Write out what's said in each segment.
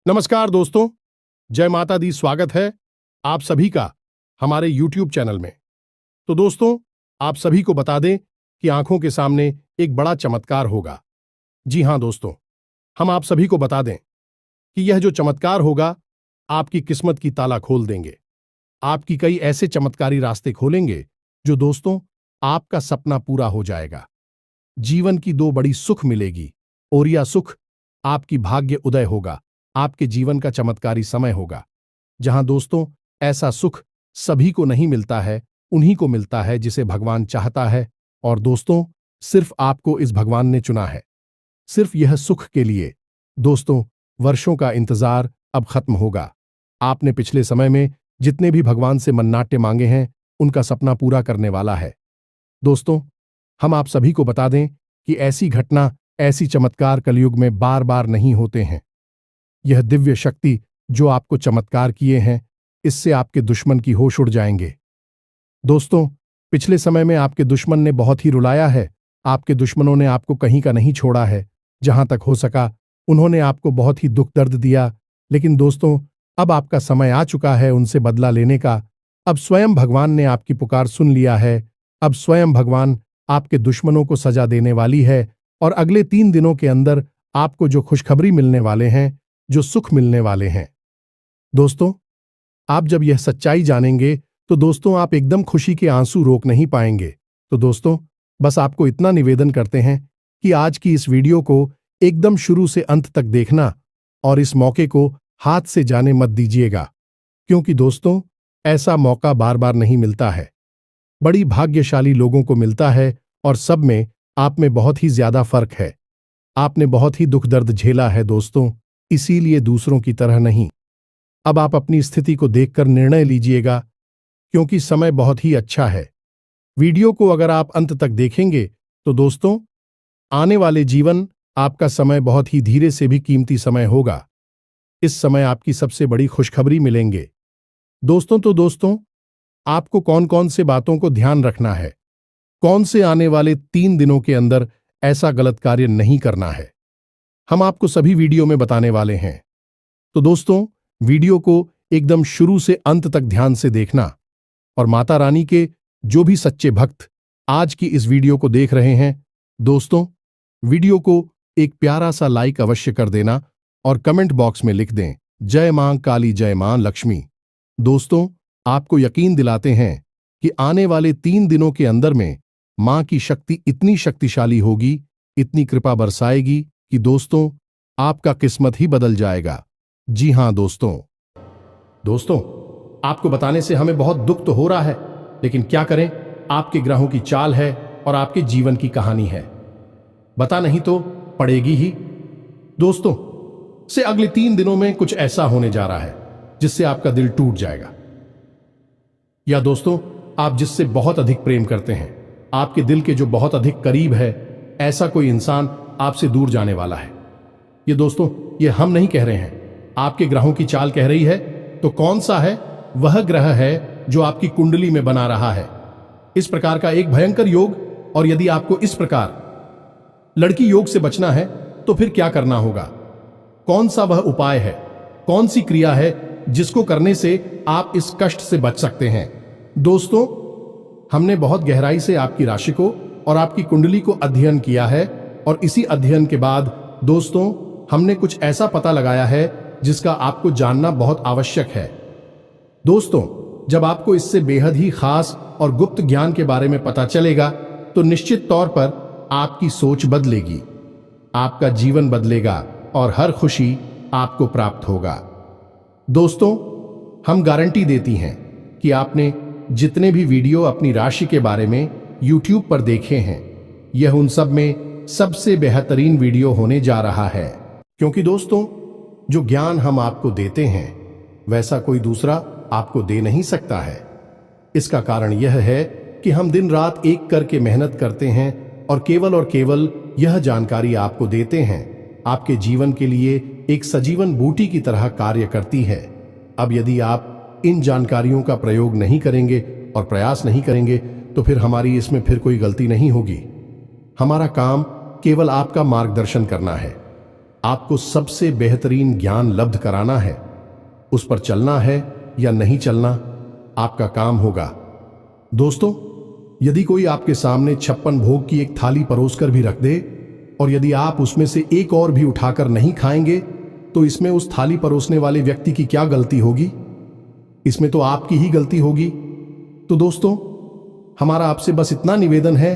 नमस्कार दोस्तों, जय माता दी। स्वागत है आप सभी का हमारे YouTube चैनल में। तो दोस्तों, आप सभी को बता दें कि आंखों के सामने एक बड़ा चमत्कार होगा। जी हां दोस्तों, हम आप सभी को बता दें कि यह जो चमत्कार होगा आपकी किस्मत की ताला खोल देंगे। आपकी कई ऐसे चमत्कारी रास्ते खोलेंगे जो दोस्तों आपका सपना पूरा हो जाएगा। जीवन की दो बड़ी सुख मिलेगी और यह सुख आपकी भाग्य उदय होगा। आपके जीवन का चमत्कारी समय होगा जहां दोस्तों ऐसा सुख सभी को नहीं मिलता है, उन्हीं को मिलता है जिसे भगवान चाहता है। और दोस्तों सिर्फ आपको इस भगवान ने चुना है, सिर्फ यह सुख के लिए। दोस्तों वर्षों का इंतजार अब खत्म होगा। आपने पिछले समय में जितने भी भगवान से मन्नाटे मांगे हैं उनका सपना पूरा करने वाला है। दोस्तों हम आप सभी को बता दें कि ऐसी घटना, ऐसी चमत्कार कलयुग में बार बार नहीं होते हैं। यह दिव्य शक्ति जो आपको चमत्कार किए हैं, इससे आपके दुश्मन की होश उड़ जाएंगे। दोस्तों पिछले समय में आपके दुश्मन ने बहुत ही रुलाया है। आपके दुश्मनों ने आपको कहीं का नहीं छोड़ा है। जहां तक हो सका उन्होंने आपको बहुत ही दुख दर्द दिया। लेकिन दोस्तों अब आपका समय आ चुका है उनसे बदला लेने का। अब स्वयं भगवान ने आपकी पुकार सुन लिया है। अब स्वयं भगवान आपके दुश्मनों को सजा देने वाली है और अगले 3 दिनों के अंदर आपको जो खुशखबरी मिलने वाले हैं, जो सुख मिलने वाले हैं, दोस्तों आप जब यह सच्चाई जानेंगे तो दोस्तों आप एकदम खुशी के आंसू रोक नहीं पाएंगे। तो दोस्तों बस आपको इतना निवेदन करते हैं कि आज की इस वीडियो को एकदम शुरू से अंत तक देखना और इस मौके को हाथ से जाने मत दीजिएगा, क्योंकि दोस्तों ऐसा मौका बार बार नहीं मिलता है। बड़ी भाग्यशाली लोगों को मिलता है और सब में आप में बहुत ही ज्यादा फर्क है। आपने बहुत ही दुख दर्द झेला है दोस्तों, इसीलिए दूसरों की तरह नहीं। अब आप अपनी स्थिति को देखकर निर्णय लीजिएगा, क्योंकि समय बहुत ही अच्छा है। वीडियो को अगर आप अंत तक देखेंगे तो दोस्तों आने वाले जीवन आपका समय बहुत ही धीरे से भी कीमती समय होगा। इस समय आपकी सबसे बड़ी खुशखबरी मिलेंगे दोस्तों। तो दोस्तों आपको कौन कौन से बातों को ध्यान रखना है, कौन से आने वाले 3 दिनों के अंदर ऐसा गलत कार्य नहीं करना है, हम आपको सभी वीडियो में बताने वाले हैं। तो दोस्तों वीडियो को एकदम शुरू से अंत तक ध्यान से देखना और माता रानी के जो भी सच्चे भक्त आज की इस वीडियो को देख रहे हैं, दोस्तों वीडियो को एक प्यारा सा लाइक अवश्य कर देना और कमेंट बॉक्स में लिख दें जय मां काली, जय मां लक्ष्मी। दोस्तों आपको यकीन दिलाते हैं कि आने वाले 3 दिनों के अंदर में मां की शक्ति इतनी शक्तिशाली होगी, इतनी कृपा बरसाएगी कि दोस्तों आपका किस्मत ही बदल जाएगा। जी हां दोस्तों आपको बताने से हमें बहुत दुख तो हो रहा है, लेकिन क्या करें, आपके ग्रहों की चाल है और आपके जीवन की कहानी है। बता नहीं तो पड़ेगी ही। दोस्तों से अगले 3 दिनों में कुछ ऐसा होने जा रहा है जिससे आपका दिल टूट जाएगा। या दोस्तों आप जिससे बहुत अधिक प्रेम करते हैं, आपके दिल के जो बहुत अधिक करीब है, ऐसा कोई इंसान आपसे दूर जाने वाला है। ये दोस्तों ये हम नहीं कह रहे हैं, आपके ग्रहों की चाल कह रही है। तो कौन सा है वह ग्रह है जो आपकी कुंडली में बना रहा है इस प्रकार का एक भयंकर योग। और यदि आपको इस प्रकार लड़की योग से बचना है तो फिर क्या करना होगा, कौन सा वह उपाय है, कौन सी क्रिया है जिसको करने से आप इस कष्ट से बच सकते हैं। दोस्तों हमने बहुत गहराई से आपकी राशि को और आपकी कुंडली को अध्ययन किया है और इसी अध्ययन के बाद दोस्तों हमने कुछ ऐसा पता लगाया है जिसका आपको जानना बहुत आवश्यक है। दोस्तों जब आपको इससे बेहद ही खास और गुप्त ज्ञान के बारे में पता चलेगा तो निश्चित तौर पर आपकी सोच बदलेगी, आपका जीवन बदलेगा और हर खुशी आपको प्राप्त होगा। दोस्तों हम गारंटी देती हैं कि आपने जितने भी वीडियो अपनी राशि के बारे में YouTube पर देखे हैं, यह उन सब में सबसे बेहतरीन वीडियो होने जा रहा है, क्योंकि दोस्तों जो ज्ञान हम आपको देते हैं वैसा कोई दूसरा आपको दे नहीं सकता है। इसका कारण यह है कि हम दिन रात एक करके मेहनत करते हैं और केवल यह जानकारी आपको देते हैं, आपके जीवन के लिए एक सजीवन बूटी की तरह कार्य करती है। अब यदि आप इन जानकारियों का प्रयोग नहीं करेंगे और प्रयास नहीं करेंगे तो फिर हमारी इसमें फिर कोई गलती नहीं होगी। हमारा काम केवल आपका मार्गदर्शन करना है। आपको सबसे बेहतरीन ज्ञान लब्ध कराना है। उस पर चलना है या नहीं चलना आपका काम होगा। दोस्तों, यदि कोई आपके सामने 56 भोग की एक थाली परोसकर भी रख दे और यदि आप उसमें से एक और भी उठाकर नहीं खाएंगे, तो इसमें उस थाली परोसने वाले व्यक्ति की क्या गलती होगी? इसमें तो आपकी ही गलती होगी। तो दोस्तों, हमारा आपसे बस इतना निवेदन है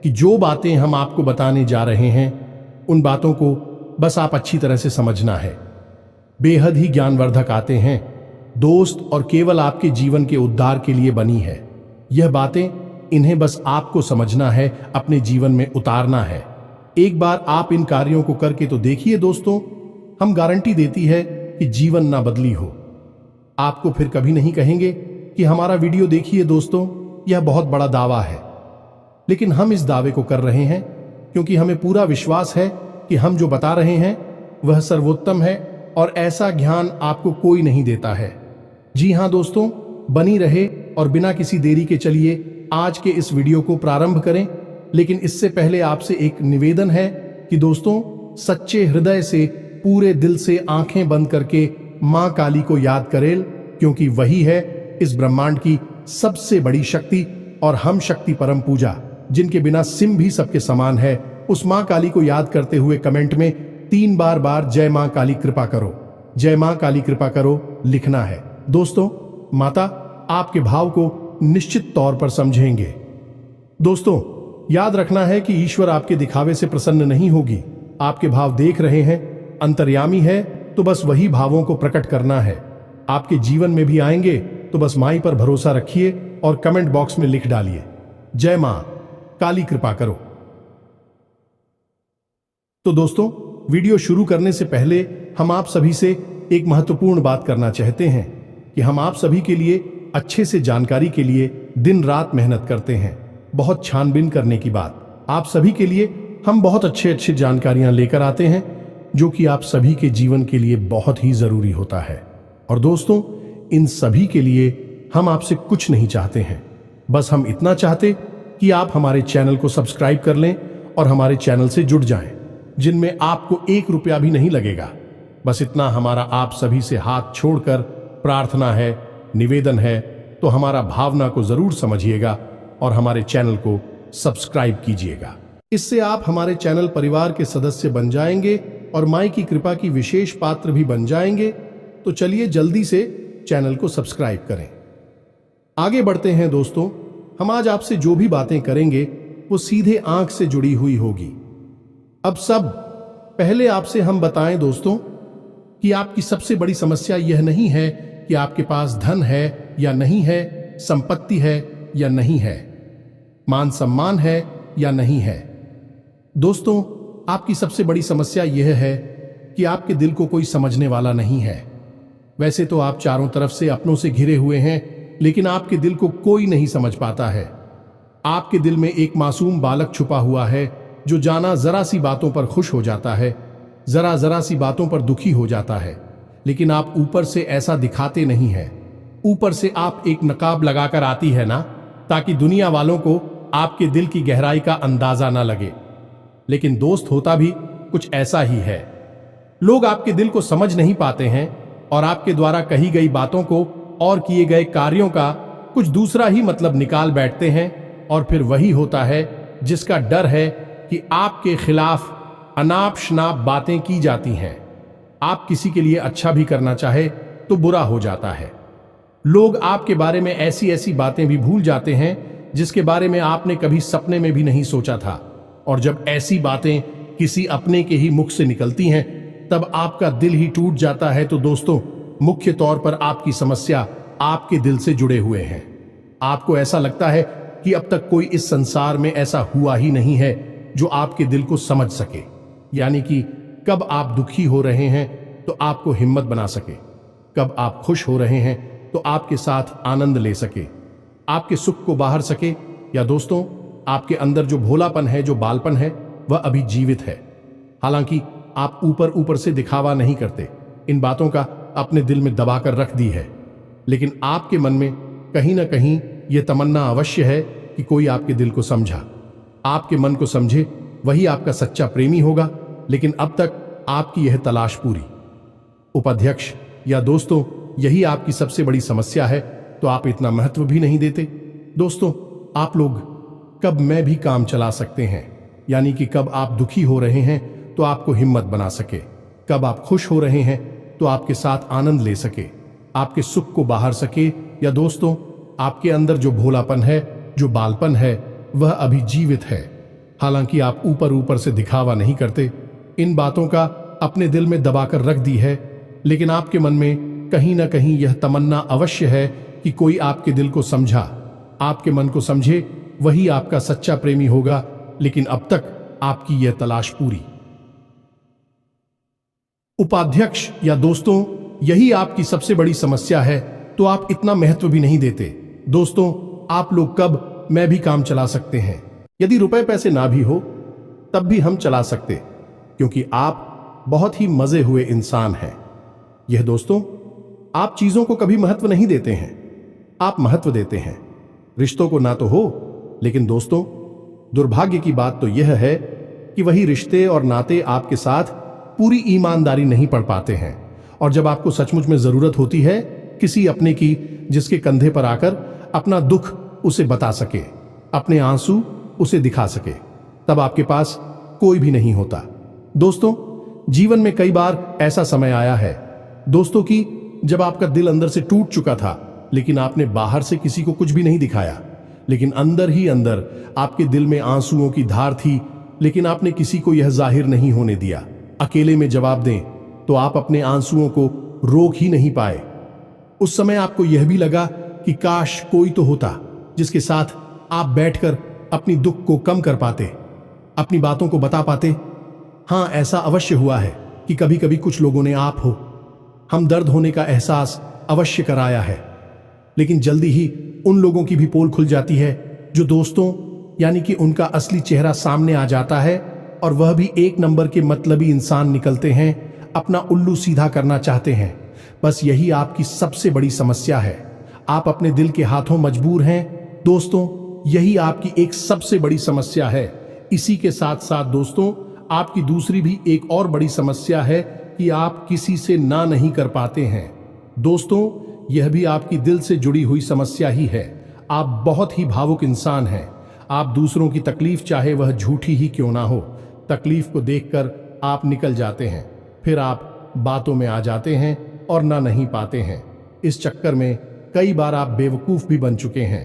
कि जो बातें हम आपको बताने जा रहे हैं, उन बातों को बस आप अच्छी तरह से समझना है। बेहद ही ज्ञानवर्धक आते हैं दोस्त, और केवल आपके जीवन के उद्धार के लिए बनी है यह बातें। इन्हें बस आपको समझना है, अपने जीवन में उतारना है। एक बार आप इन कार्यों को करके तो देखिए दोस्तों, हम गारंटी देती है कि जीवन ना बदली हो। आपको फिर कभी नहीं कहेंगे कि हमारा वीडियो देखिए। दोस्तों, यह बहुत बड़ा दावा है, लेकिन हम इस दावे को कर रहे हैं क्योंकि हमें पूरा विश्वास है कि हम जो बता रहे हैं वह सर्वोत्तम है और ऐसा ज्ञान आपको कोई नहीं देता है। जी हां दोस्तों, बनी रहे और बिना किसी देरी के चलिए आज के इस वीडियो को प्रारंभ करें। लेकिन इससे पहले आपसे एक निवेदन है कि दोस्तों, सच्चे हृदय से, पूरे दिल से आंखें बंद करके मां काली को याद करें, क्योंकि वही है इस ब्रह्मांड की सबसे बड़ी शक्ति और हम शक्ति परम पूजा, जिनके बिना सिम भी सबके समान है। उस मां काली को याद करते हुए कमेंट में 3 बार जय मां काली कृपा करो, जय मां काली कृपा करो लिखना है। दोस्तों, माता आपके भाव को निश्चित तौर पर समझेंगे। दोस्तों, याद रखना है कि ईश्वर आपके दिखावे से प्रसन्न नहीं होगी। आपके भाव देख रहे हैं, अंतर्यामी है, तो बस वही भावों को प्रकट करना है। आपके जीवन में भी आएंगे, तो बस माई पर भरोसा रखिए और कमेंट बॉक्स में लिख डालिए, जय मां काली कृपा करो। तो दोस्तों, वीडियो शुरू करने से पहले हम आप सभी से एक महत्वपूर्ण बात करना चाहते हैं कि हम आप सभी के लिए अच्छे से जानकारी के लिए दिन रात मेहनत करते हैं। बहुत छानबीन करने की बात, आप सभी के लिए हम बहुत अच्छे जानकारियां लेकर आते हैं, जो कि आप सभी के जीवन के लिए बहुत ही जरूरी होता है। और दोस्तों, इन सभी के लिए हम आपसे कुछ नहीं चाहते हैं, बस हम इतना चाहते कि आप हमारे चैनल को सब्सक्राइब कर लें और हमारे चैनल से जुड़ जाएं, जिनमें आपको 1 रुपया भी नहीं लगेगा। बस इतना हमारा आप सभी से हाथ छोड़कर प्रार्थना है, निवेदन है। तो हमारा भावना को जरूर समझिएगा और हमारे चैनल को सब्सक्राइब कीजिएगा। इससे आप हमारे चैनल परिवार के सदस्य बन जाएंगे और माई की कृपा की विशेष पात्र भी बन जाएंगे। तो चलिए जल्दी से चैनल को सब्सक्राइब करें। आगे बढ़ते हैं दोस्तों, हम आज आपसे जो भी बातें करेंगे वो सीधे आंख से जुड़ी हुई होगी। अब सब पहले आपसे हम बताएं दोस्तों कि आपकी सबसे बड़ी समस्या यह नहीं है कि आपके पास धन है या नहीं है, संपत्ति है या नहीं है, मान सम्मान है या नहीं है। दोस्तों, आपकी सबसे बड़ी समस्या यह है कि आपके दिल को कोई समझने वाला नहीं है। वैसे तो आप चारों तरफ से अपनों से घिरे हुए हैं, लेकिन आपके दिल को कोई नहीं समझ पाता है। आपके दिल में एक मासूम बालक छुपा हुआ है, जो जाना जरा सी बातों पर खुश हो जाता है, जरा सी बातों पर दुखी हो जाता है। लेकिन आप ऊपर से ऐसा दिखाते नहीं हैं। ऊपर से आप एक नकाब लगाकर आती है ना, ताकि दुनिया वालों को आपके दिल की गहराई का अंदाजा ना लगे। लेकिन दोस्त, होता भी कुछ ऐसा ही है। लोग आपके दिल को समझ नहीं पाते हैं और आपके द्वारा कही गई बातों को और किए गए कार्यों का कुछ दूसरा ही मतलब निकाल बैठते हैं। और फिर वही होता है जिसका डर है कि आपके खिलाफ अनाप शनाप बातें की जाती हैं। आप किसी के लिए अच्छा भी करना चाहे तो बुरा हो जाता है। लोग आपके बारे में ऐसी बातें भी भूल जाते हैं जिसके बारे में आपने कभी सपने में भी नहीं सोचा था। और जब ऐसी बातें किसी अपने के ही मुख से निकलती हैं, तब आपका दिल ही टूट जाता है। तो दोस्तों, मुख्य तौर पर आपकी समस्या आपके दिल से जुड़े हुए हैं। आपको ऐसा लगता है कि अब तक कोई इस संसार में ऐसा हुआ ही नहीं है जो आपके दिल को समझ सके। यानी कि कब आप दुखी हो रहे हैं तो आपको हिम्मत बना सके, कब आप खुश हो रहे हैं तो आपके साथ आनंद ले सके, आपके सुख को बाहर सके। या दोस्तों, आपके अंदर जो भोलापन है, जो बालपन है, वह अभी जीवित है। हालांकि आप ऊपर से दिखावा नहीं करते, इन बातों का अपने दिल में दबाकर रख दी है, लेकिन आपके मन में कहीं ना कहीं यह तमन्ना अवश्य है कि कोई आपके दिल को समझा, आपके मन को समझे, वही आपका सच्चा प्रेमी होगा। लेकिन अब तक आपकी यह तलाश पूरी। उपाध्यक्ष या दोस्तों, यही आपकी सबसे बड़ी समस्या है, तो आप इतना महत्व भी नहीं देते। दोस्तों, आप लोग कब मैं भी काम चला सकते हैं, यानी कि कब आप दुखी हो रहे हैं तो आपको हिम्मत बना सके, कब आप खुश हो रहे हैं तो आपके साथ आनंद ले सके, आपके सुख को बाहर सके। या दोस्तों, आपके अंदर जो भोलापन है, जो बालपन है, वह अभी जीवित है। हालांकि आप ऊपर ऊपर से दिखावा नहीं करते, इन बातों का अपने दिल में दबाकर रख दी है, लेकिन आपके मन में कहीं ना कहीं यह तमन्ना अवश्य है कि कोई आपके दिल को समझा, आपके मन को समझे, वही आपका सच्चा प्रेमी होगा। लेकिन अब तक आपकी यह तलाश पूरी। उपाध्यक्ष या दोस्तों, यही आपकी सबसे बड़ी समस्या है, तो आप इतना महत्व भी नहीं देते। दोस्तों, आप लोग कब मैं भी काम चला सकते हैं, यदि रुपए पैसे ना भी हो तब भी हम चला सकते, क्योंकि आप बहुत ही मजे हुए इंसान हैं। यह दोस्तों, आप चीजों को कभी महत्व नहीं देते हैं, आप महत्व देते हैं रिश्तों को ना तो हो। लेकिन दोस्तों, दुर्भाग्य की बात तो यह है कि वही रिश्ते और नाते आपके साथ पूरी ईमानदारी नहीं पढ़ पाते हैं, और जब आपको सचमुच में जरूरत होती है किसी अपने की, जिसके कंधे पर आकर अपना दुख उसे बता सके, अपने आंसू उसे दिखा सके, तब आपके पास कोई भी नहीं होता। दोस्तों, जीवन में कई बार ऐसा समय आया है दोस्तों कि जब आपका दिल अंदर से टूट चुका था, लेकिन आपने बाहर से किसी को कुछ भी नहीं दिखाया, लेकिन अंदर ही अंदर आपके दिल में आंसुओं की धार थी, लेकिन आपने किसी को यह जाहिर नहीं होने दिया। अकेले में जवाब दें तो आप अपने आंसुओं को रोक ही नहीं पाए। उस समय आपको यह भी लगा कि काश कोई तो होता जिसके साथ आप बैठकर अपनी दुख को कम कर पाते, अपनी बातों को बता पाते। हां, ऐसा अवश्य हुआ है कि कभी कभी कुछ लोगों ने आप हो हम दर्द होने का एहसास अवश्य कराया है, लेकिन जल्दी ही उन लोगों की भी पोल खुल जाती है जो दोस्तों, यानी कि उनका असली चेहरा सामने आ जाता है, और वह भी एक नंबर के मतलबी इंसान निकलते हैं, अपना उल्लू सीधा करना चाहते हैं। बस यही आपकी सबसे बड़ी समस्या है, आप अपने दिल के हाथों मजबूर हैं। दोस्तों, यही आपकी एक सबसे बड़ी समस्या है। इसी के साथ साथ दोस्तों, आपकी दूसरी भी एक और बड़ी समस्या है कि आप किसी से ना नहीं कर पाते हैं। दोस्तों, यह भी आपकी दिल से जुड़ी हुई समस्या ही है। आप बहुत ही भावुक इंसान हैं। आप दूसरों की तकलीफ, चाहे वह झूठी ही क्यों ना हो, तकलीफ को देखकर आप निकल जाते हैं, फिर आप बातों में आ जाते हैं और ना नहीं पाते हैं। इस चक्कर में कई बार आप बेवकूफ भी बन चुके हैं।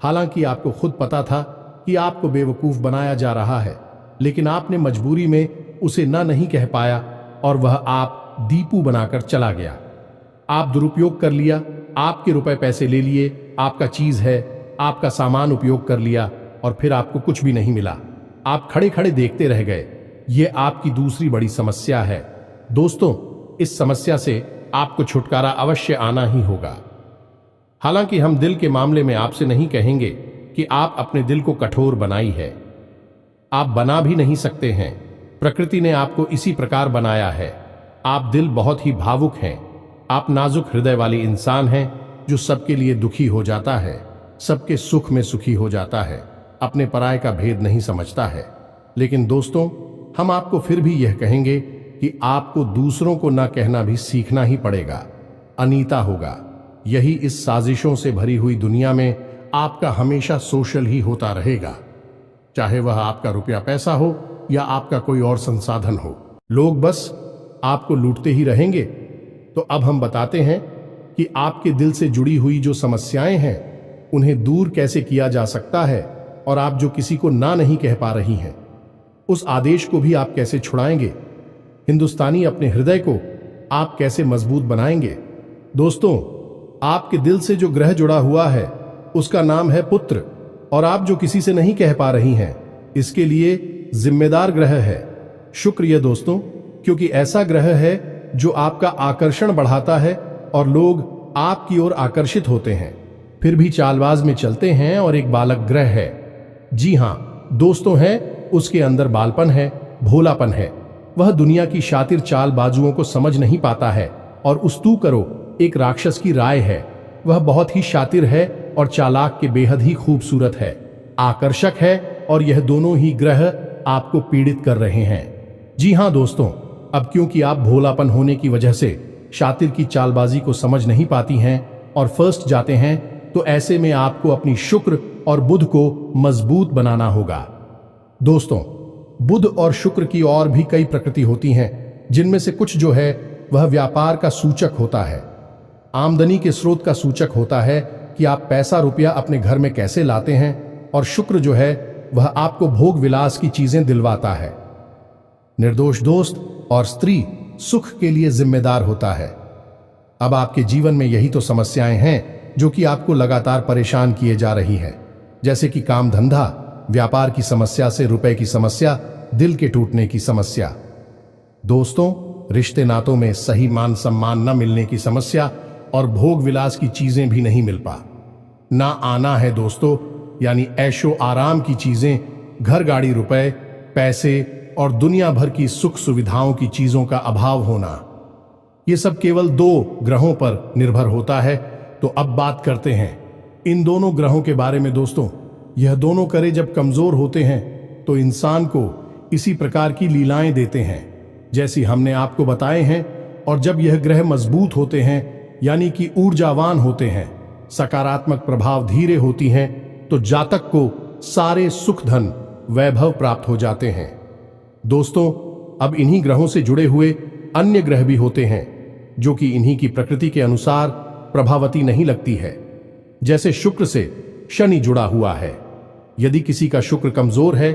हालांकि आपको खुद पता था कि आपको बेवकूफ बनाया जा रहा है, लेकिन आपने मजबूरी में उसे ना नहीं कह पाया, और वह आप दीपू बनाकर चला गया। आप दुरुपयोग कर लिया, आपके रुपए पैसे ले लिए, आपका चीज है, आपका सामान उपयोग कर लिया, और फिर आपको कुछ भी नहीं मिला। आप खड़े खड़े देखते रह गए। यह आपकी दूसरी बड़ी समस्या है। दोस्तों, इस समस्या से आपको छुटकारा अवश्य आना ही होगा। हालांकि हम दिल के मामले में आपसे नहीं कहेंगे कि आप अपने दिल को कठोर बनाई है, आप बना भी नहीं सकते हैं। प्रकृति ने आपको इसी प्रकार बनाया है। आप दिल बहुत ही भावुक हैं, आप नाजुक हृदय वाली इंसान हैं, जो सबके लिए दुखी हो जाता है, सबके सुख में सुखी हो जाता है, अपने पराये का भेद नहीं समझता है। लेकिन दोस्तों, हम आपको फिर भी यह कहेंगे कि आपको दूसरों को ना कहना भी सीखना ही पड़ेगा, अनीता होगा। यही इस साजिशों से भरी हुई दुनिया में आपका हमेशा सोशल ही होता रहेगा, चाहे वह आपका रुपया पैसा हो या आपका कोई और संसाधन हो। लोग बस आपको लूटते ही रहेंगे। तो अब हम बताते हैं कि आपके दिल से जुड़ी हुई जो समस्याएं हैं, उन्हें दूर कैसे किया जा सकता है, और आप जो किसी को ना नहीं कह पा रही हैं, उस आदेश को भी आप कैसे छुड़ाएंगे। हिंदुस्तानी अपने हृदय को आप कैसे मजबूत बनाएंगे। दोस्तों, आपके दिल से जो ग्रह जुड़ा हुआ है उसका नाम है पुत्र, और आप जो किसी से नहीं कह पा रही हैं, इसके लिए जिम्मेदार ग्रह है शुक्र। ये दोस्तों, क्योंकि ऐसा ग्रह है जो आपका आकर्षण बढ़ाता है और लोग आपकी ओर आकर्षित होते हैं, फिर भी चालबाज में चलते हैं, और एक बालक ग्रह है। जी हां दोस्तों, है उसके अंदर बालपन है, भोलापन है। वह दुनिया की शातिर चालबाजुओं को समझ नहीं पाता है, और उस्तू करो एक राक्षस की राय है। वह बहुत ही शातिर है और चालाक के बेहद ही खूबसूरत है, आकर्षक है, और यह दोनों ही ग्रह आपको पीड़ित कर रहे हैं। जी हां दोस्तों, अब क्योंकि आप भोलापन होने की वजह से शातिर की चालबाजी को समझ नहीं पाती हैं और फर्स्ट जाते हैं, तो ऐसे में आपको अपनी शुक्र और बुध को मजबूत बनाना होगा। दोस्तों, बुध और शुक्र की और भी कई प्रकृति होती हैं, जिनमें से कुछ जो है वह व्यापार का सूचक होता है, आमदनी के स्रोत का सूचक होता है कि आप पैसा रुपया अपने घर में कैसे लाते हैं, और शुक्र जो है वह आपको भोग विलास की चीजें दिलवाता है। निर्दोष दोस्त और स्त्री सुख के लिए जिम्मेदार होता है। अब आपके जीवन में यही तो समस्याएं हैं जो कि आपको लगातार परेशान किए जा रही है, जैसे कि काम धंधा, व्यापार की समस्या से रुपए की समस्या, दिल के टूटने की समस्या। दोस्तों, रिश्ते नातों में सही मान सम्मान न मिलने की समस्या और भोग विलास की चीजें भी नहीं मिल पा ना आना है दोस्तों, यानी ऐशो आराम की चीजें, घर गाड़ी रुपए पैसे और दुनिया भर की सुख सुविधाओं की चीजों का अभाव होना। ये सब केवल 2 ग्रहों पर निर्भर होता है। तो अब बात करते हैं इन दोनों ग्रहों के बारे में। दोस्तों, यह दोनों करे जब कमजोर होते हैं तो इंसान को इसी प्रकार की लीलाएं देते हैं जैसी हमने आपको बताए हैं, और जब यह ग्रह मजबूत होते हैं यानी कि ऊर्जावान होते हैं, सकारात्मक प्रभाव धीरे होती हैं, तो जातक को सारे सुख धन वैभव प्राप्त हो जाते हैं। दोस्तों, अब इन्हीं ग्रहों से जुड़े हुए अन्य ग्रह भी होते हैं जो कि इन्हीं की प्रकृति के अनुसार प्रभावती नहीं लगती है। जैसे शुक्र से शनि जुड़ा हुआ है। यदि किसी का शुक्र कमजोर है,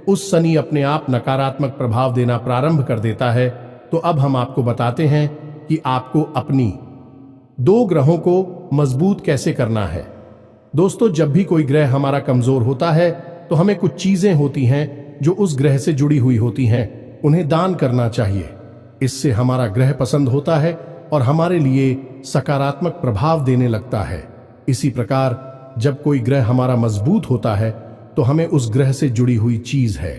उस शनि अपने आप नकारात्मक प्रभाव देना प्रारंभ कर देता है। तो अब हम आपको बताते हैं कि आपको अपनी 2 ग्रहों को मजबूत कैसे करना है। दोस्तों, जब भी कोई ग्रह हमारा कमजोर होता है तो हमें कुछ चीजें होती हैं जो उस ग्रह से जुड़ी हुई होती हैं, उन्हें दान करना चाहिए। इससे हमारा ग्रह पसंद होता है और हमारे लिए सकारात्मक प्रभाव देने लगता है। इसी प्रकार जब कोई ग्रह हमारा मजबूत होता है तो हमें उस ग्रह से जुड़ी हुई चीज है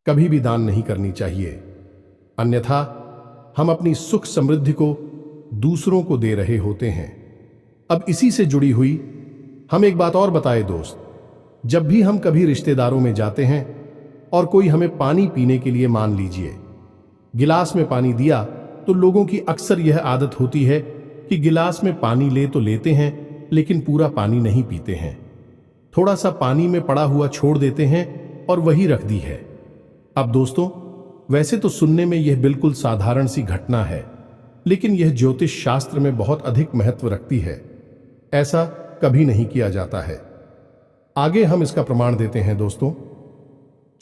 कभी भी दान नहीं करनी चाहिए, अन्यथा हम अपनी सुख समृद्धि को दूसरों को दे रहे होते हैं। अब इसी से जुड़ी हुई हम एक बात और बताए दोस्त, जब भी हम कभी रिश्तेदारों में जाते हैं और कोई हमें पानी पीने के लिए, मान लीजिए गिलास में पानी दिया, तो लोगों की अक्सर यह आदत होती है कि गिलास में पानी ले तो लेते हैं लेकिन पूरा पानी नहीं पीते हैं, थोड़ा सा पानी में पड़ा हुआ छोड़ देते हैं और वही रख दी है। अब दोस्तों, वैसे तो सुनने में यह बिल्कुल साधारण सी घटना है, लेकिन यह ज्योतिष शास्त्र में बहुत अधिक महत्व रखती है। ऐसा कभी नहीं किया जाता है। आगे हम इसका प्रमाण देते हैं। दोस्तों,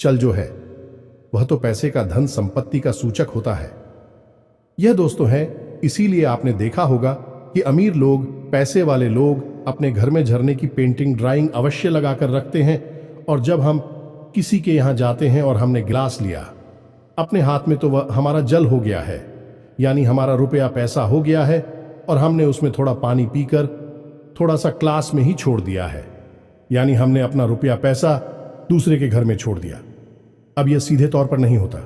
चल जो है वह तो पैसे का, धन संपत्ति का सूचक होता है। यह दोस्तों है, इसीलिए आपने देखा होगा कि अमीर लोग, पैसे वाले लोग अपने घर में झरने की पेंटिंग, ड्राइंग अवश्य लगाकर रखते हैं, और जब हम किसी के यहां जाते हैं और हमने गिलास लिया अपने हाथ में, तो वह हमारा जल हो गया है, यानी हमारा रुपया पैसा हो गया है, और हमने उसमें थोड़ा पानी पीकर थोड़ा सा क्लास में ही छोड़ दिया है, यानी हमने अपना रुपया पैसा दूसरे के घर में छोड़ दिया। अब यह सीधे तौर पर नहीं होता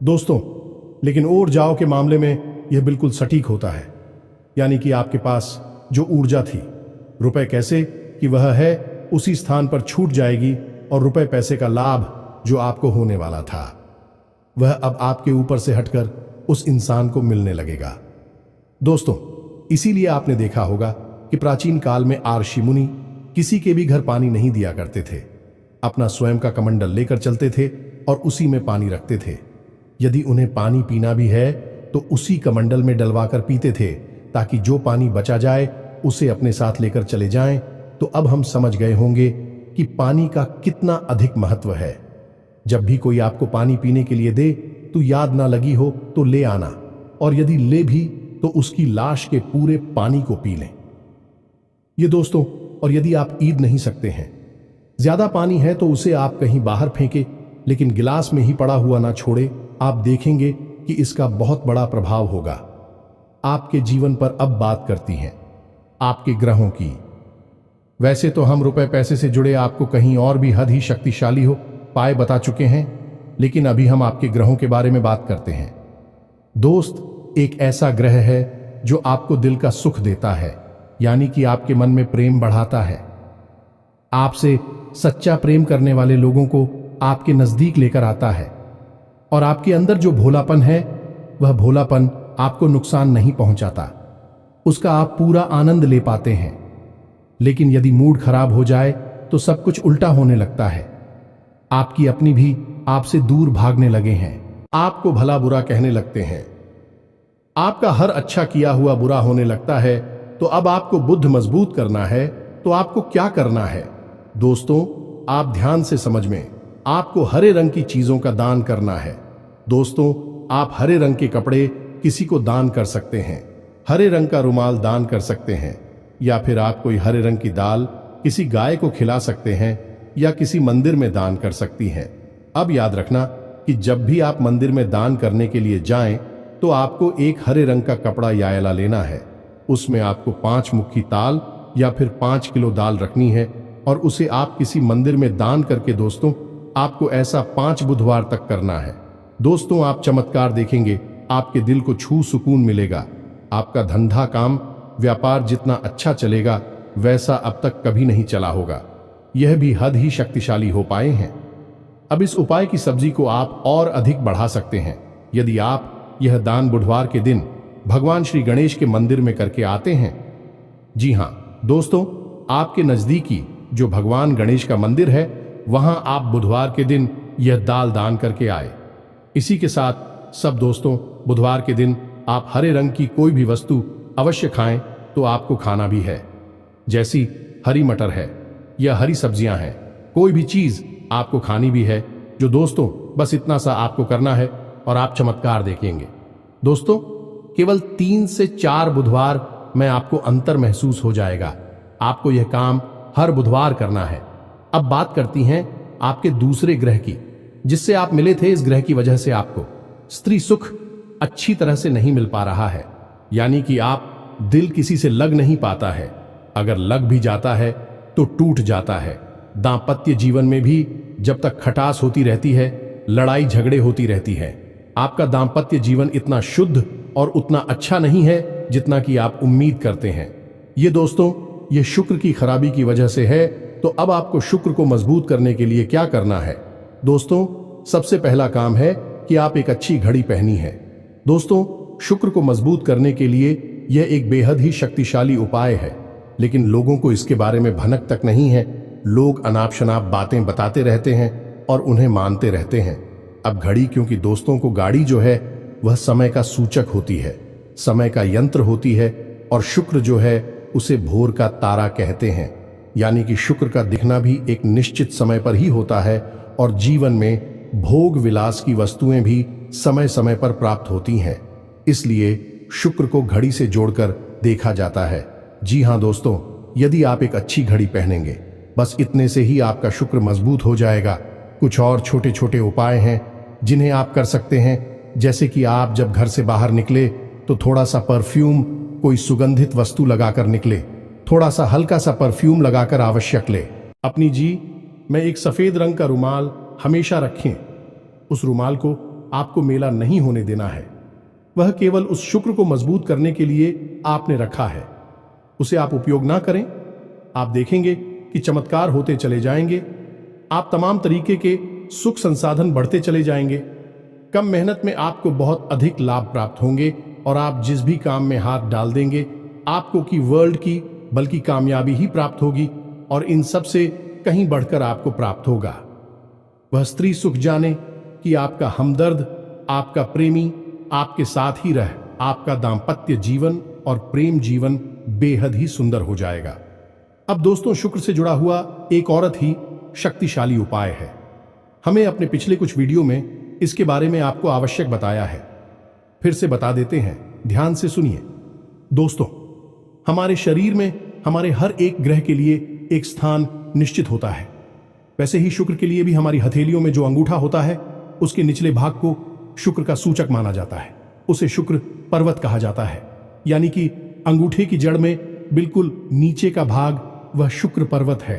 दोस्तों, लेकिन और जाओ के मामले में यह बिल्कुल सटीक होता है, यानी कि आपके पास जो ऊर्जा थी, रुपए कैसे कि वह है उसी स्थान पर छूट जाएगी, और रुपए पैसे का लाभ जो आपको होने वाला था वह अब आपके ऊपर से हटकर उस इंसान को मिलने लगेगा। दोस्तों, इसीलिए आपने देखा होगा कि प्राचीन काल में ऋषि मुनि किसी के भी घर पानी नहीं दिया करते थे, अपना स्वयं का कमंडल लेकर चलते थे और उसी में पानी रखते थे। यदि उन्हें पानी पीना भी है तो उसी कमंडल में डलवाकर पीते थे, ताकि जो पानी बचा जाए उसे अपने साथ लेकर चले जाएं। तो अब हम समझ गए होंगे कि पानी का कितना अधिक महत्व है। जब भी कोई आपको पानी पीने के लिए दे तो याद ना लगी हो तो ले आना, और यदि ले भी तो उसकी लाश के पूरे पानी को पी लें। ये दोस्तों, और यदि आप ईद नहीं सकते हैं, ज्यादा पानी है तो उसे आप कहीं बाहर फेंके, लेकिन गिलास में ही पड़ा हुआ ना छोड़े। आप देखेंगे कि इसका बहुत बड़ा प्रभाव होगा आपके जीवन पर। अब बात करती हैं आपके ग्रहों की। वैसे तो हम रुपए पैसे से जुड़े आपको कहीं और भी हद ही शक्तिशाली हो पाए बता चुके हैं, लेकिन अभी हम आपके ग्रहों के बारे में बात करते हैं। दोस्त, एक ऐसा ग्रह है जो आपको दिल का सुख देता है, यानी कि आपके मन में प्रेम बढ़ाता है, आपसे सच्चा प्रेम करने वाले लोगों को आपके नजदीक लेकर आता है, और आपके अंदर जो भोलापन है वह भोलापन आपको नुकसान नहीं पहुंचाता, उसका आप पूरा आनंद ले पाते हैं। लेकिन यदि मूड खराब हो जाए तो सब कुछ उल्टा होने लगता है। आपकी अपनी भी आपसे दूर भागने लगे हैं, आपको भला बुरा कहने लगते हैं, आपका हर अच्छा किया हुआ बुरा होने लगता है। तो अब आपको बुद्ध मजबूत करना है तो आपको क्या करना है? दोस्तों, आप ध्यान से समझ में, आपको हरे रंग की चीजों का दान करना है। दोस्तों, आप हरे रंग के कपड़े किसी को दान कर सकते हैं, हरे रंग का रुमाल दान कर सकते हैं, या फिर आप कोई हरे रंग की दाल किसी गाय को खिला सकते हैं या किसी मंदिर में दान कर सकती हैं। अब याद रखना कि जब भी आप मंदिर में दान करने के लिए जाएं तो आपको एक हरे रंग का कपड़ा यायला लेना है। उसमें आपको 5 मुट्ठी ताल या फिर 5 किलो दाल रखनी है और उसे आप किसी मंदिर में दान करके, दोस्तों, आपको ऐसा 5 बुधवार तक करना है। दोस्तों, आप चमत्कार देखेंगे, आपके दिल को छू सुकून मिलेगा। आपका धंधा काम व्यापार जितना अच्छा चलेगा वैसा अब तक कभी नहीं चला होगा। यह भी हद ही शक्तिशाली हो पाए हैं। अब इस उपाय की सब्जी को आप और अधिक बढ़ा सकते हैं यदि आप यह दान बुधवार के दिन भगवान श्री गणेश के मंदिर में करके आते हैं। जी हां दोस्तों, आपके नजदीकी जो भगवान गणेश का मंदिर है वहां आप बुधवार के दिन यह दाल दान करके आए। इसी के साथ सब दोस्तों, बुधवार के दिन आप हरे रंग की कोई भी वस्तु अवश्य खाएं तो आपको खाना भी है, जैसी हरी मटर है या हरी सब्जियां हैं, कोई भी चीज आपको खानी भी है। जो दोस्तों, बस इतना सा आपको करना है और आप चमत्कार देखेंगे। दोस्तों, केवल 3 से 4 बुधवार में आपको अंतर महसूस हो जाएगा। आपको यह काम हर बुधवार करना है। अब बात करती हैं आपके दूसरे ग्रह की, जिससे आप मिले थे। इस ग्रह की वजह से आपको स्त्री सुख अच्छी तरह से नहीं मिल पा रहा है, यानी कि आप दिल किसी से लग नहीं पाता है। अगर लग भी जाता है तो टूट जाता है। दांपत्य जीवन में भी जब तक खटास होती रहती है, लड़ाई झगड़े होती रहती है। आपका दांपत्य जीवन इतना शुद्ध और उतना अच्छा नहीं है जितना कि आप उम्मीद करते हैं। ये दोस्तों, ये शुक्र की खराबी की वजह से है। तो अब आपको शुक्र को मजबूत करने के लिए क्या करना है? दोस्तों, सबसे पहला काम है कि आप एक अच्छी घड़ी पहनी है। दोस्तों, शुक्र को मजबूत करने के लिए यह एक बेहद ही शक्तिशाली उपाय है, लेकिन लोगों को इसके बारे में भनक तक नहीं है। लोग अनाप शनाप बातें बताते रहते हैं और उन्हें मानते रहते हैं। अब घड़ी, क्योंकि दोस्तों को गाड़ी जो है वह समय का सूचक होती है, समय का यंत्र होती है, और शुक्र जो है उसे भोर का तारा कहते हैं। यानी कि शुक्र का दिखना भी एक निश्चित समय पर ही होता है और जीवन में भोग विलास की वस्तुएं भी समय समय पर प्राप्त होती हैं। इसलिए शुक्र को घड़ी से जोड़कर देखा जाता है। जी हां दोस्तों, यदि आप एक अच्छी घड़ी पहनेंगे, बस इतने से ही आपका शुक्र मजबूत हो जाएगा। कुछ और छोटे छोटे उपाय हैं जिन्हें आप कर सकते हैं, जैसे कि आप जब घर से बाहर निकले तो थोड़ा सा परफ्यूम, कोई सुगंधित वस्तु लगाकर निकले। थोड़ा सा हल्का सा परफ्यूम लगाकर आवश्यक ले। अपनी में एक सफेद रंग का रुमाल हमेशा रखें। उस रुमाल को आपको मेला नहीं होने देना है। वह केवल उस शुक्र को मजबूत करने के लिए आपने रखा है। उसे आप उपयोग ना करें, आप देखेंगे कि चमत्कार होते चले जाएंगे। आप तमाम तरीके के सुख संसाधन बढ़ते चले जाएंगे। कम मेहनत में आपको बहुत अधिक लाभ प्राप्त होंगे और आप जिस भी काम में हाथ डाल देंगे आपको की वर्ल्ड की बल्कि कामयाबी ही प्राप्त होगी, और इन सब से कहीं बढ़कर आपको प्राप्त होगा वह स्त्री सुख। जाने कि आपका हमदर्द, आपका प्रेमी आपके साथ ही रह आपका दाम्पत्य जीवन और प्रेम जीवन बेहद ही सुंदर हो जाएगा। अब दोस्तों, शुक्र से जुड़ा हुआ एक औरत ही शक्तिशाली उपाय है। हमें अपने पिछले कुछ वीडियो में इसके बारे में आपको आवश्यक बताया है। फिर से बता देते हैं, ध्यान से सुनिए। दोस्तों, हमारे शरीर में हमारे हर एक ग्रह के लिए एक स्थान निश्चित होता है। वैसे ही शुक्र के लिए भी हमारी हथेलियों में जो अंगूठा होता है उसके निचले भाग को शुक्र का सूचक माना जाता है। उसे शुक्र पर्वत कहा जाता है, यानी कि अंगूठे की जड़ में बिल्कुल नीचे का भाग वह शुक्र पर्वत है।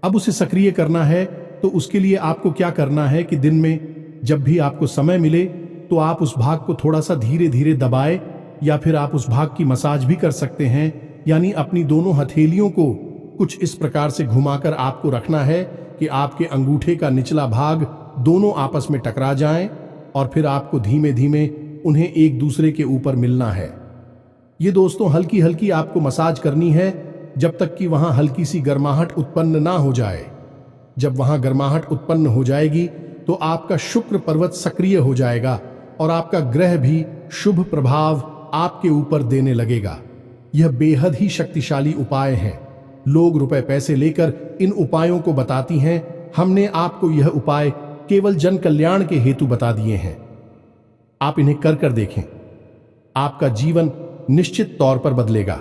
अब उसे सक्रिय करना है तो उसके लिए आपको क्या करना है कि दिन में जब भी आपको समय मिले तो आप उस भाग को थोड़ा सा धीरे धीरे दबाए, या फिर आप उस भाग की मसाज भी कर सकते हैं। यानी अपनी दोनों हथेलियों को कुछ इस प्रकार से घुमाकर आपको रखना है कि आपके अंगूठे का निचला भाग दोनों आपस में टकरा जाएं, और फिर आपको धीमे धीमे उन्हें एक दूसरे के ऊपर मिलना है। ये दोस्तों हल्की हल्की आपको मसाज करनी है जब तक कि वहां हल्की सी गर्माहट उत्पन्न ना हो जाए। जब वहां गर्माहट उत्पन्न हो जाएगी तो आपका शुक्र पर्वत सक्रिय हो जाएगा और आपका ग्रह भी शुभ प्रभाव आपके ऊपर देने लगेगा। यह बेहद ही शक्तिशाली उपाय है। लोग रुपए पैसे लेकर इन उपायों को बताती हैं। हमने आपको यह उपाय केवल जन कल्याण के हेतु बता दिए हैं। आप इन्हें कर देखें, आपका जीवन निश्चित तौर पर बदलेगा।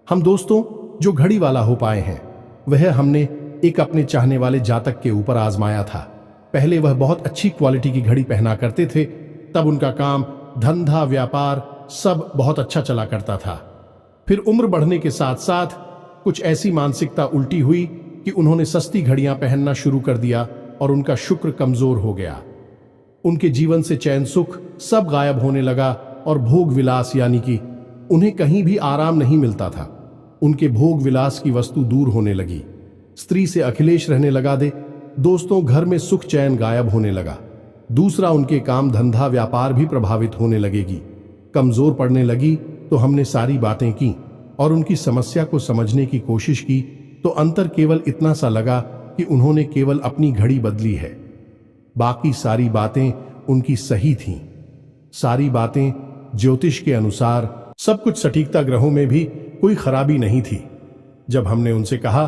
हम दोस्तों जो घड़ी वाला हो पाए हैं वह हमने एक अपने चाहने वाले जातक के ऊपर आजमाया था। पहले वह बहुत अच्छी क्वालिटी की घड़ी पहना करते थे, तब उनका काम धंधा व्यापार सब बहुत अच्छा चला करता था। फिर उम्र बढ़ने के साथ साथ कुछ ऐसी मानसिकता उल्टी हुई कि उन्होंने सस्ती घड़ियां पहनना शुरू कर दिया और उनका शुक्र कमजोर हो गया। उनके जीवन से चैन सुख सब गायब होने लगा और भोग विलास यानी कि उन्हें कहीं भी आराम नहीं मिलता था। उनके भोग विलास की वस्तु दूर होने लगी। स्त्री से अखिलेश रहने लगा दे। दोस्तों घर में सुख चैन गायब होने लगा। दूसरा उनके काम धंधा व्यापार भी प्रभावित होने लगेगी, कमजोर पड़ने लगी। तो हमने सारी बातें की और उनकी समस्या को समझने की कोशिश की तो अंतर केवल इतना सा लगा कि उन्होंने केवल अपनी घड़ी बदली है। बाकी सारी बातें उनकी सही थीं। सारी बातें ज्योतिष के अनुसार सब कुछ सटीकता, ग्रहों में भी कोई खराबी नहीं थी। जब हमने उनसे कहा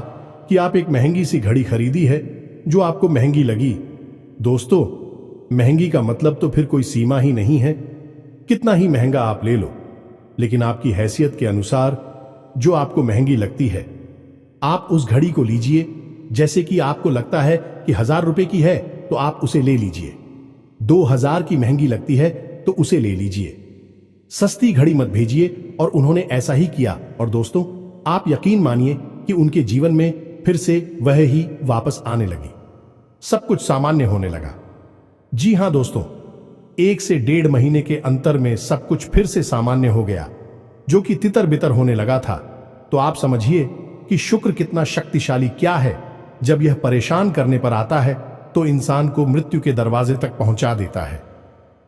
कि आप एक महंगी सी घड़ी खरीदी है जो आपको महंगी लगी, दोस्तों महंगी का मतलब तो फिर कोई सीमा ही नहीं है। कितना ही महंगा आप ले लो, लेकिन आपकी हैसियत के अनुसार जो आपको महंगी लगती है आप उस घड़ी को लीजिए। जैसे कि आपको लगता है कि 1000 रुपए की है तो आप उसे ले लीजिए। 2000 की महंगी लगती है तो उसे ले लीजिए। सस्ती घड़ी मत भेजिए। और उन्होंने ऐसा ही किया और दोस्तों आप यकीन मानिए कि उनके जीवन में फिर से वह ही वापस आने लगी। सब कुछ सामान्य होने लगा। जी हां दोस्तों, 1 से 1.5 महीने के अंतर में सब कुछ फिर से सामान्य हो गया, जो कि तितर बितर होने लगा था। तो आप समझिए कि शुक्र कितना शक्तिशाली क्या है। जब यह परेशान करने पर आता है तो इंसान को मृत्यु के दरवाजे तक पहुंचा देता है।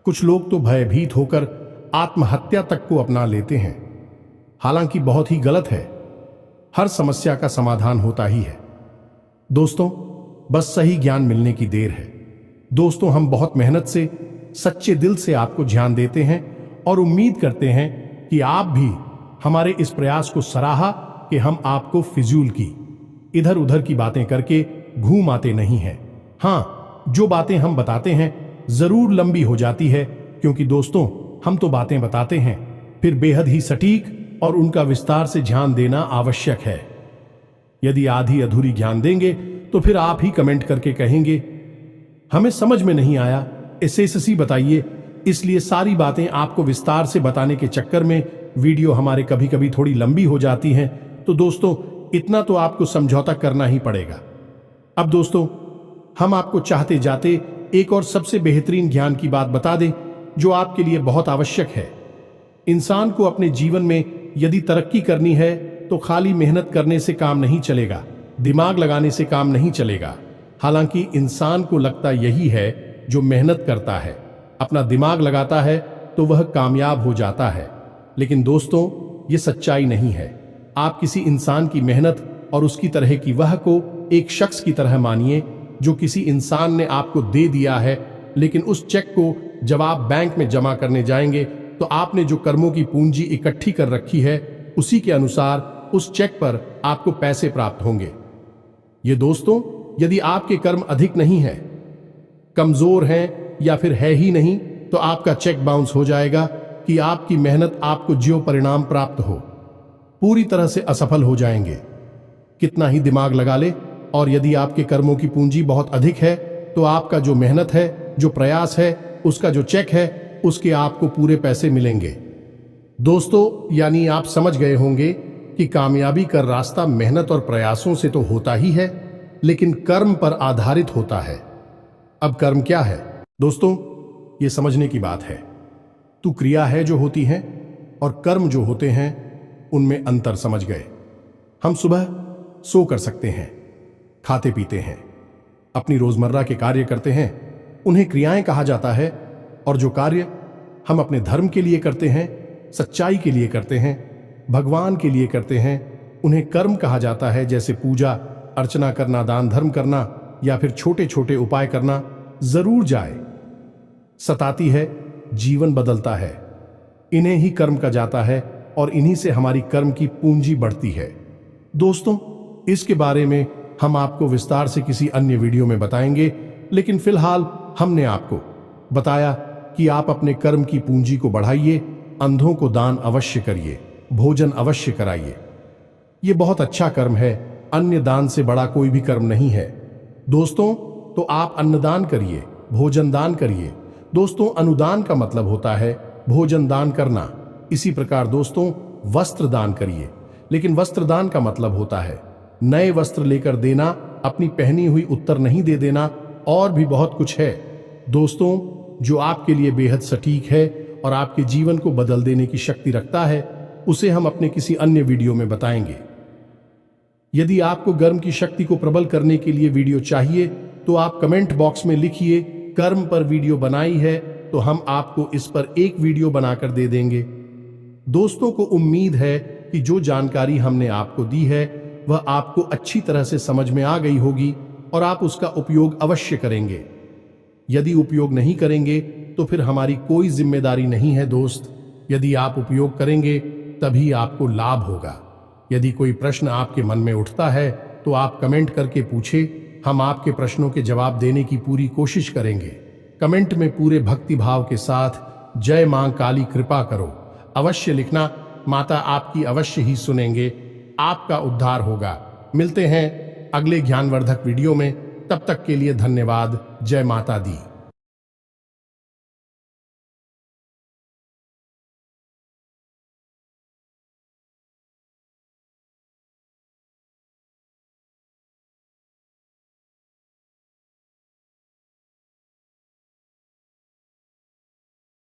कुछ लोग तो भयभीत होकर आत्महत्या तक को अपना लेते हैं, हालांकि बहुत ही गलत है। हर समस्या का समाधान होता ही है दोस्तों, बस सही ज्ञान मिलने की देर है। दोस्तों हम बहुत मेहनत से सच्चे दिल से आपको ध्यान देते हैं और उम्मीद करते हैं कि आप भी हमारे इस प्रयास को सराहा कि हम आपको फिजूल की इधर उधर की बातें करके घूम आते नहीं हैं। हाँ, जो बातें हम बताते हैं जरूर लंबी हो जाती है, क्योंकि दोस्तों हम तो बातें बताते हैं, फिर बेहद ही सटीक और उनका विस्तार से ध्यान देना आवश्यक है। यदि आधी अधूरी ज्ञान देंगे तो फिर आप ही कमेंट करके कहेंगे हमें समझ में नहीं आया, एसएससी बताइए। इसलिए सारी बातें आपको विस्तार से बताने के चक्कर में वीडियो हमारे कभी कभी थोड़ी लंबी हो जाती हैं। तो दोस्तों इतना तो आपको समझौता करना ही पड़ेगा। अब दोस्तों हम आपको चाहते जाते एक और सबसे बेहतरीन ज्ञान की बात बता दें जो आपके लिए बहुत आवश्यक है। इंसान को अपने जीवन में यदि तरक्की करनी है तो खाली मेहनत करने से काम नहीं चलेगा, दिमाग लगाने से काम नहीं चलेगा। हालांकि इंसान को लगता यही है, जो मेहनत करता है, अपना दिमाग लगाता है तो वह कामयाब हो जाता है। लेकिन दोस्तों ये सच्चाई नहीं है। आप किसी इंसान की मेहनत और उसकी तरह की वह को एक शख्स की तरह मानिए जो किसी इंसान ने आपको दे दिया है, लेकिन उस चेक को जब आप बैंक में जमा करने जाएंगे तो आपने जो कर्मों की पूंजी इकट्ठी कर रखी है उसी के अनुसार उस चेक पर आपको पैसे प्राप्त होंगे। ये दोस्तों यदि आपके कर्म अधिक नहीं है, कमजोर हैं या फिर है ही नहीं, तो आपका चेक बाउंस हो जाएगा कि आपकी मेहनत आपको जो परिणाम प्राप्त हो पूरी तरह से असफल हो जाएंगे। कितना ही दिमाग लगा ले, और यदि आपके कर्मों की पूंजी बहुत अधिक है तो आपका जो मेहनत है, जो प्रयास है, उसका जो चेक है उसके आपको पूरे पैसे मिलेंगे। दोस्तों यानी आप समझ गए होंगे कि कामयाबी का रास्ता मेहनत और प्रयासों से तो होता ही है, लेकिन कर्म पर आधारित होता है। अब कर्म क्या है दोस्तों, ये समझने की बात है। तो क्रिया है जो होती हैं और कर्म जो होते हैं उनमें अंतर समझ गए। हम सुबह सो कर सकते हैं, खाते पीते हैं, अपनी रोजमर्रा के कार्य करते हैं, उन्हें क्रियाएं कहा जाता है। और जो कार्य हम अपने धर्म के लिए करते हैं, सच्चाई के लिए करते हैं, भगवान के लिए करते हैं। उन्हें कर्म कहा जाता है, जैसे पूजा अर्चना करना, दान धर्म करना या फिर छोटे छोटे उपाय करना। जरूर जाए, सताती है, जीवन बदलता है। इन्हें ही कर्म कहा जाता है और इन्हीं से हमारी कर्म की पूंजी बढ़ती है। दोस्तों, इसके बारे में हम आपको विस्तार से किसी अन्य वीडियो में बताएंगे, लेकिन फिलहाल हमने आपको बताया कि आप अपने कर्म की पूंजी को बढ़ाइए, अंधों को दान अवश्य करिए, भोजन अवश्य कराइए। ये बहुत अच्छा कर्म है, अन्य दान से बड़ा कोई भी कर्म नहीं है। दोस्तों, तो आप अन्नदान करिए, भोजन दान करिए। दोस्तों, अनुदान का मतलब होता है भोजन दान करना। इसी प्रकार दोस्तों, वस्त्र दान करिए, लेकिन वस्त्र दान का मतलब होता है नए वस्त्र लेकर देना, अपनी पहनी हुई उत्तर नहीं दे देना, और भी बहुत कुछ है दोस्तों, जो आपके लिए बेहद सटीक है और आपके जीवन को बदल देने की शक्ति रखता है। उसे हम अपने किसी अन्य वीडियो में बताएंगे। यदि आपको कर्म की शक्ति को प्रबल करने के लिए वीडियो चाहिए तो आप कमेंट बॉक्स में लिखिए कर्म पर वीडियो बनाई है, तो हम आपको इस पर एक वीडियो बनाकर दे देंगे। दोस्तों को उम्मीद है कि जो जानकारी हमने आपको दी है वह आपको अच्छी तरह से समझ में आ गई होगी और आप उसका उपयोग अवश्य करेंगे। यदि उपयोग नहीं करेंगे तो फिर हमारी कोई जिम्मेदारी नहीं है दोस्त। यदि आप उपयोग करेंगे तभी आपको लाभ होगा। यदि कोई प्रश्न आपके मन में उठता है तो आप कमेंट करके पूछे, हम आपके प्रश्नों के जवाब देने की पूरी कोशिश करेंगे। कमेंट में पूरे भक्ति भाव के साथ जय मां काली कृपा करो अवश्य लिखना। माता आपकी अवश्य ही सुनेंगे, आपका उद्धार होगा। मिलते हैं अगले ज्ञानवर्धक वीडियो में, तब तक के लिए धन्यवाद। जय माता दी।